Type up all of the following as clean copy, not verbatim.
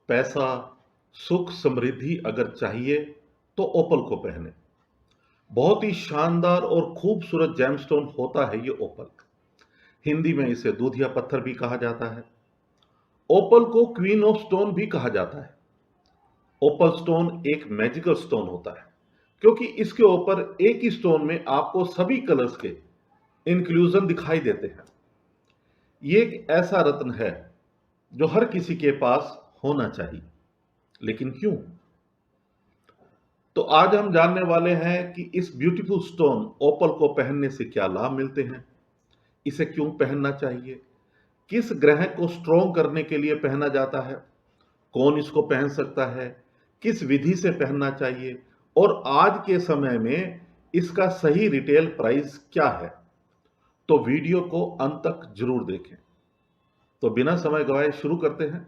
पैसा, सुख, समृद्धि अगर चाहिए तो ओपल को पहने। बहुत ही शानदार और खूबसूरत जेमस्टोन होता है ये ओपल। हिंदी में इसे दूधिया पत्थर भी कहा जाता है। ओपल को क्वीन ऑफ स्टोन भी कहा जाता है। ओपल स्टोन एक मैजिकल स्टोन होता है क्योंकि इसके ऊपर एक ही स्टोन में आपको सभी कलर्स के इंक्लूजन दिखाई देते हैं। ये एक ऐसा रत्न है जो हर किसी के पास होना चाहिए। लेकिन क्यों? तो आज हम जानने वाले हैं कि इस ब्यूटीफुल स्टोन ओपल को पहनने से क्या लाभ मिलते हैं, इसे क्यों पहनना चाहिए, किस ग्रह को स्ट्रॉन्ग करने के लिए पहना जाता है, कौन इसको पहन सकता है, किस विधि से पहनना चाहिए और आज के समय में इसका सही रिटेल प्राइस क्या है। तो वीडियो को अंत तक जरूर देखें। तो बिना समय गवाए शुरू करते हैं।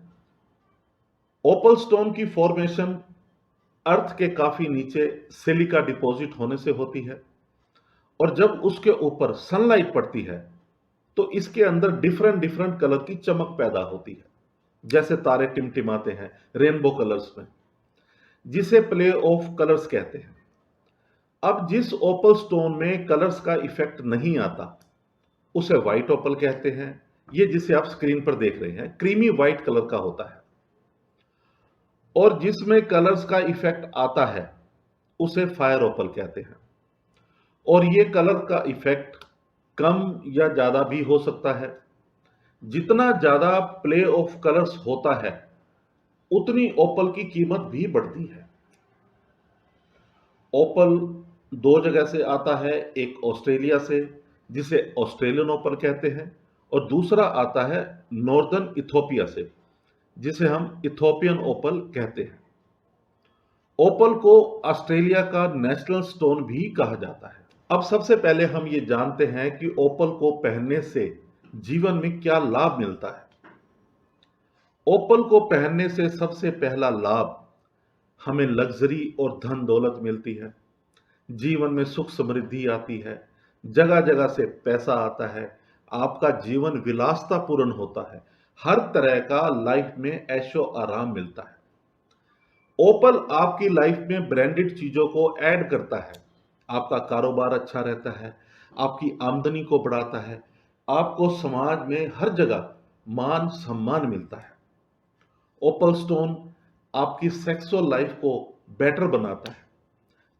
ओपल स्टोन की फॉर्मेशन अर्थ के काफी नीचे सिलिका डिपॉजिट होने से होती है और जब उसके ऊपर सनलाइट पड़ती है तो इसके अंदर डिफरेंट डिफरेंट कलर की चमक पैदा होती है, जैसे तारे टिमटिमाते हैं रेनबो कलर्स में, जिसे प्ले ऑफ कलर्स कहते हैं। अब जिस ओपल स्टोन में कलर्स का इफेक्ट नहीं आता उसे व्हाइट ओपल कहते हैं। ये जिसे आप स्क्रीन पर देख रहे हैं क्रीमी व्हाइट कलर का होता है। और जिसमें कलर्स का इफेक्ट आता है उसे फायर ओपल कहते हैं। और ये कलर का इफेक्ट कम या ज्यादा भी हो सकता है। जितना ज्यादा प्ले ऑफ कलर्स होता है उतनी ओपल की कीमत भी बढ़ती है। ओपल दो जगह से आता है, एक ऑस्ट्रेलिया से जिसे ऑस्ट्रेलियन ओपल कहते हैं और दूसरा आता है नॉर्दर्न इथोपिया से जिसे हम इथोपियन ओपल कहते हैं। ओपल को ऑस्ट्रेलिया का नेशनल स्टोन भी कहा जाता है। अब सबसे पहले हम ये जानते हैं कि ओपल को पहनने से जीवन में क्या लाभ मिलता है। ओपल को पहनने से सबसे पहला लाभ हमें लग्जरी और धन दौलत मिलती है। जीवन में सुख समृद्धि आती है, जगह जगह से पैसा आता है, आपका जीवन विलासतापूर्ण होता है, हर तरह का लाइफ में ऐशो आराम मिलता है। ओपल आपकी लाइफ में ब्रांडेड चीजों को ऐड करता है, आपका कारोबार अच्छा रहता है, आपकी आमदनी को बढ़ाता है, आपको समाज में हर जगह मान सम्मान मिलता है। ओपल स्टोन आपकी सेक्सुअल लाइफ को बेटर बनाता है,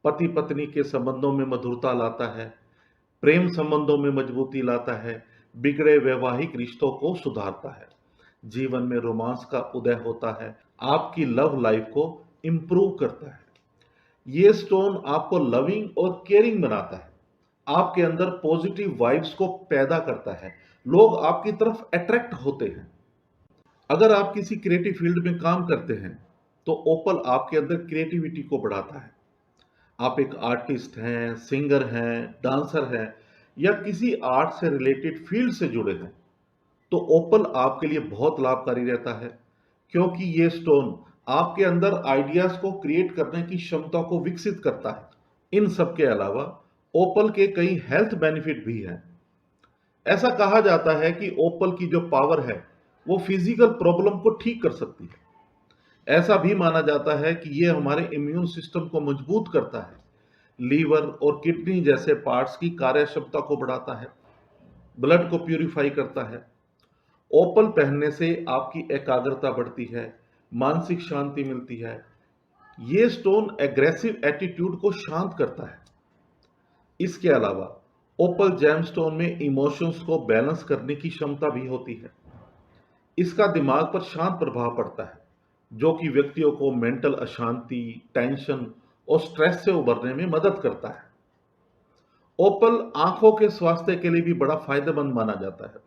पति पत्नी के संबंधों में मधुरता लाता है, प्रेम संबंधों में मजबूती लाता है, बिगड़े वैवाहिक रिश्तों को सुधारता है, जीवन में रोमांस का उदय होता है, आपकी लव लाइफ को इंप्रूव करता है। ये स्टोन आपको लविंग और केयरिंग बनाता है, आपके अंदर पॉजिटिव वाइब्स को पैदा करता है, लोग आपकी तरफ अट्रैक्ट होते हैं। अगर आप किसी क्रिएटिव फील्ड में काम करते हैं तो ओपल आपके अंदर क्रिएटिविटी को बढ़ाता है। आप एक आर्टिस्ट हैं, सिंगर हैं, डांसर हैं या किसी आर्ट से रिलेटेड फील्ड से जुड़े हैं तो ओपल आपके लिए बहुत लाभकारी रहता है क्योंकि ये स्टोन आपके अंदर आइडियाज को क्रिएट करने की क्षमता को विकसित करता है। इन सब के अलावा ओपल के कई हेल्थ बेनिफिट भी हैं। ऐसा कहा जाता है कि ओपल की जो पावर है वो फिजिकल प्रॉब्लम को ठीक कर सकती है। ऐसा भी माना जाता है कि ये हमारे इम्यून सिस्टम को मजबूत करता है, लीवर और किडनी जैसे पार्ट्स की कार्य क्षमता को बढ़ाता है, ब्लड को प्यूरिफाई करता है। ओपल पहनने से आपकी एकाग्रता बढ़ती है, मानसिक शांति मिलती है। ये स्टोन एग्रेसिव एटीट्यूड को शांत करता है। इसके अलावा ओपल जेमस्टोन में इमोशंस को बैलेंस करने की क्षमता भी होती है। इसका दिमाग पर शांत प्रभाव पड़ता है जो कि व्यक्तियों को मेंटल अशांति, टेंशन और स्ट्रेस से उबरने में मदद करता है। ओपल आंखों के स्वास्थ्य के लिए भी बड़ा फायदेमंद माना जाता है।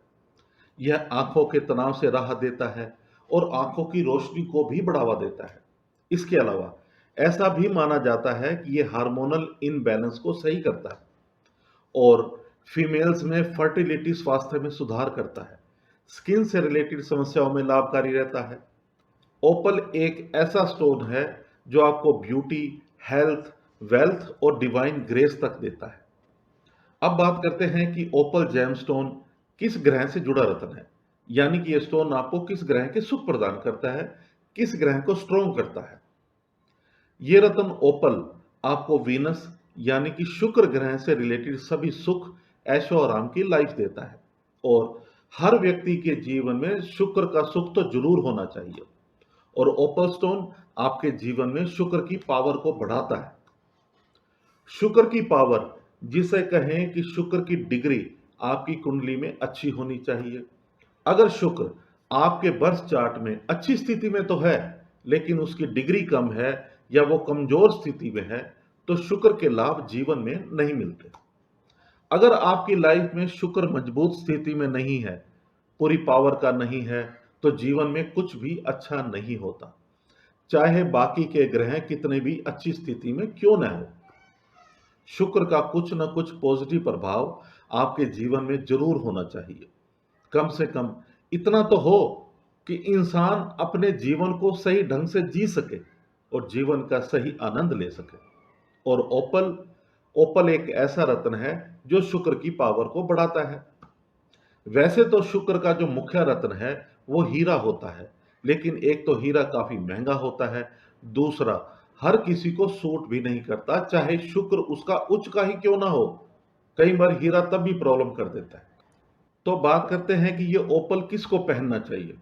यह आंखों के तनाव से राहत देता है और आंखों की रोशनी को भी बढ़ावा देता है। इसके अलावा ऐसा भी माना जाता है कि यह हार्मोनल इनबैलेंस को सही करता है और फीमेल्स में फर्टिलिटी स्वास्थ्य में सुधार करता है, स्किन से रिलेटेड समस्याओं में लाभकारी रहता है। ओपल एक ऐसा स्टोन है जो आपको ब्यूटी, हेल्थ, वेल्थ और डिवाइन ग्रेस तक देता है। अब बात करते हैं कि ओपल जेमस्टोन किस ग्रह से जुड़ा रत्न है, यानी कि यह स्टोन आपको किस ग्रह के सुख प्रदान करता है, किस ग्रह को स्ट्रॉन्ग करता है। ये रत्न ओपल आपको वीनस यानी कि शुक्र ग्रह से रिलेटेड सभी सुख, ऐशो आराम की लाइफ देता है। और हर व्यक्ति के जीवन में शुक्र का सुख तो जरूर होना चाहिए। और ओपल स्टोन आपके जीवन में शुक्र की पावर को बढ़ाता है। शुक्र की पावर, जिसे कहें कि शुक्र की डिग्री आपकी कुंडली में अच्छी होनी चाहिए। अगर शुक्र आपके बर्थ चार्ट में अच्छी स्थिति में तो है, लेकिन उसकी डिग्री कम है या वो कमजोर स्थिति में है, तो शुक्र के लाभ जीवन में नहीं मिलते। अगर आपकी लाइफ में शुक्र मजबूत स्थिति में नहीं है, पूरी पावर का नहीं है, तो जीवन में कुछ भी अच्छा नहीं होता, चाहे बाकी के ग्रह कितने भी अच्छी स्थिति में क्यों न हो। शुक्र का कुछ न कुछ पॉजिटिव प्रभाव आपके जीवन में जरूर होना चाहिए। कम से कम इतना तो हो कि इंसान अपने जीवन को सही ढंग से जी सके और जीवन का सही आनंद ले सके। और ओपल ओपल एक ऐसा रत्न है जो शुक्र की पावर को बढ़ाता है। वैसे तो शुक्र का जो मुख्य रत्न है वो हीरा होता है, लेकिन एक तो हीरा काफी महंगा होता है, दूसरा हर किसी को सूट भी नहीं करता, चाहे शुक्र उसका उच्च का ही क्यों ना हो। कई बार हीरा तब भी प्रॉब्लम कर देता है। तो बात करते हैं कि ये ओपल किसको पहनना चाहिए।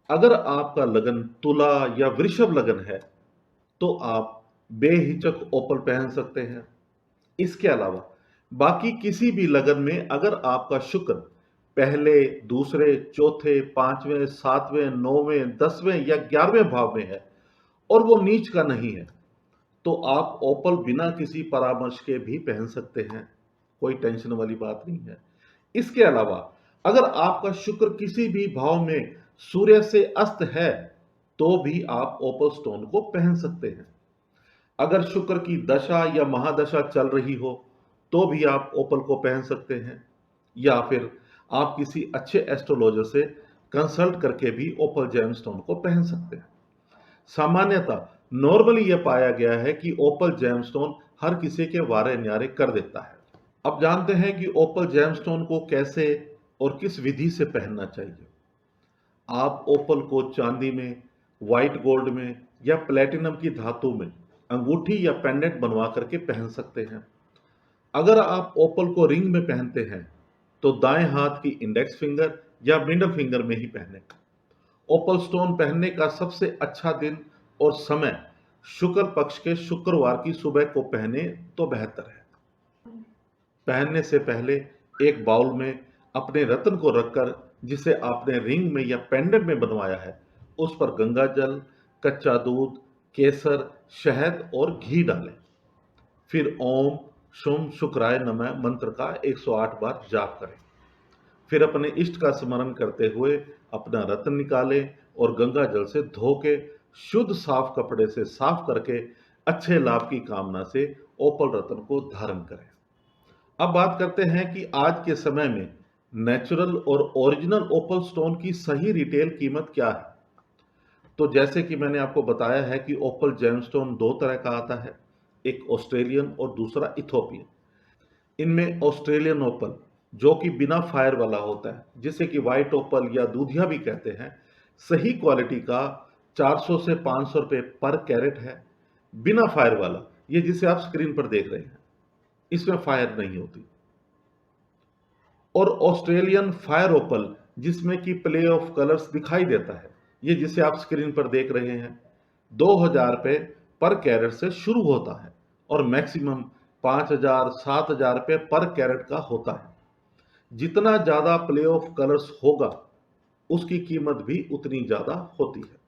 अगर आपका लगन तुला या वृषभ लगन है, तो आप बेहिचक ओपल पहन सकते हैं। इसके अलावा बाकी किसी भी लगन में अगर आपका शुक्र पहले, दूसरे, चौथे, पांचवें, सातवें, नौवें, 10वें या 11वें भाव में है और वो नीच का नहीं है, तो आप ओपल बिना किसी परामर्श के भी पहन सकते हैं। कोई टेंशन वाली बात नहीं है। इसके अलावा अगर आपका शुक्र किसी भी भाव में सूर्य से अस्त है, तो भी आप ओपल स्टोन को पहन सकते हैं। अगर शुक्र की दशा या महादशा चल रही हो, तो भी आप ओपल को पहन सकते हैं। या फिर आप किसी अच्छे एस्ट्रोलॉजर से कंसल्ट करके भी ओपल जेमस्टोन को पहन सकते हैं। सामान्यतः नॉर्मली यह पाया गया है कि ओपल जेमस्टोन हर किसी के वारे न्यारे कर देता है। अब जानते हैं कि ओपल जेमस्टोन को कैसे और किस विधि से पहनना चाहिए। आप ओपल को चांदी में, व्हाइट गोल्ड में या प्लेटिनम की धातु में अंगूठी या पेंडेंट बनवा करके पहन सकते हैं। अगर आप ओपल को रिंग में पहनते हैं, तो दाएं हाथ की इंडेक्स फिंगर या मिडल फिंगर में ही पहने। ओपल स्टोन पहनने का सबसे अच्छा दिन और समय शुक्र पक्ष के शुक्रवार की सुबह को पहने तो बेहतर है। पहनने से पहले एक बाउल में अपने रत्न को रखकर, जिसे आपने रिंग में या पेंडेंट में बनवाया है, उस पर गंगा जल, कच्चा दूध, केसर, शहद और घी डालें। फिर ओम शुम शुक्राय नमः मंत्र का 108 बार जाप करें। फिर अपने इष्ट का स्मरण करते हुए अपना रत्न निकालें और गंगा जल से धो के शुद्ध साफ कपड़े से साफ करके अच्छे लाभ की कामना से ओपल रत्न को धारण करें। अब बात करते हैं कि आज के समय में नेचुरल और ओरिजिनल ओपल स्टोन की सही रिटेल कीमत क्या है। तो जैसे कि मैंने आपको बताया है कि ओपल जेमस्टोन दो तरह का आता है, एक ऑस्ट्रेलियन और दूसरा इथोपियन। इनमें ऑस्ट्रेलियन ओपल, जो कि बिना फायर वाला होता है, जिसे कि व्हाइट ओपल या दूधिया भी कहते हैं, सही क्वालिटी का 400 से 500 रुपये पर कैरेट है। बिना फायर वाला, ये जिसे आप स्क्रीन पर देख रहे हैं, इसमें फायर नहीं होती। और ऑस्ट्रेलियन फायर ओपल, जिसमें कि प्ले ऑफ कलर्स दिखाई देता है, ये जिसे आप स्क्रीन पर देख रहे हैं, 2000 रुपये पर कैरेट से शुरू होता है और मैक्सिमम 5000 7000 रुपये पर कैरेट का होता है। जितना ज्यादा प्ले ऑफ कलर्स होगा, उसकी कीमत भी उतनी ज्यादा होती है।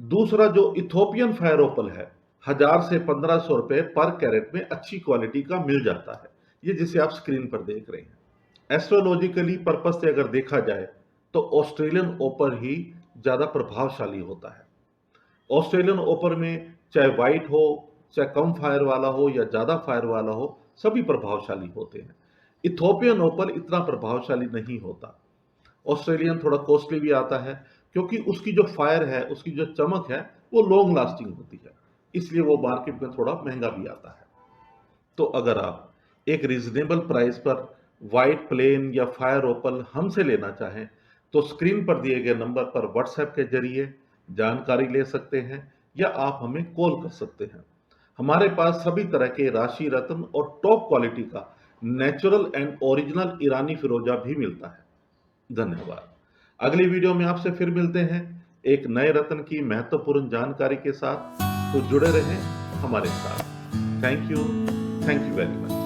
दूसरा जो इथोपियन फायर ओपल है, 1000 से 1500 रुपये पर कैरेट में अच्छी क्वालिटी का मिल जाता है, ये जिसे आप स्क्रीन पर देख रहे हैं। एस्ट्रोलॉजिकली पर्पस से अगर देखा जाए, तो ऑस्ट्रेलियन ओपल ही ज्यादा प्रभावशाली होता है। ऑस्ट्रेलियन ओपल में चाहे व्हाइट हो, चाहे कम फायर वाला हो या ज्यादा फायर वाला हो, सभी प्रभावशाली होते हैं। इथोपियन ओपल इतना प्रभावशाली नहीं होता। ऑस्ट्रेलियन थोड़ा कॉस्टली भी आता है, क्योंकि उसकी जो फायर है, उसकी जो चमक है, वो लॉन्ग लास्टिंग होती है, इसलिए वो मार्केट में थोड़ा महंगा भी आता है। तो अगर आप एक रीजनेबल प्राइस पर व्हाइट प्लेन या फायर ओपल हमसे लेना चाहें, तो स्क्रीन पर दिए गए नंबर पर व्हाट्सएप के जरिए जानकारी ले सकते हैं या आप हमें कॉल कर सकते हैं। हमारे पास सभी तरह के राशि रत्न और टॉप क्वालिटी का नेचुरल एंड ओरिजिनल ईरानी फिरोजा भी मिलता है। धन्यवाद। अगली वीडियो में आपसे फिर मिलते हैं एक नए रत्न की महत्वपूर्ण जानकारी के साथ। तो जुड़े रहें हमारे साथ। Thank you very much.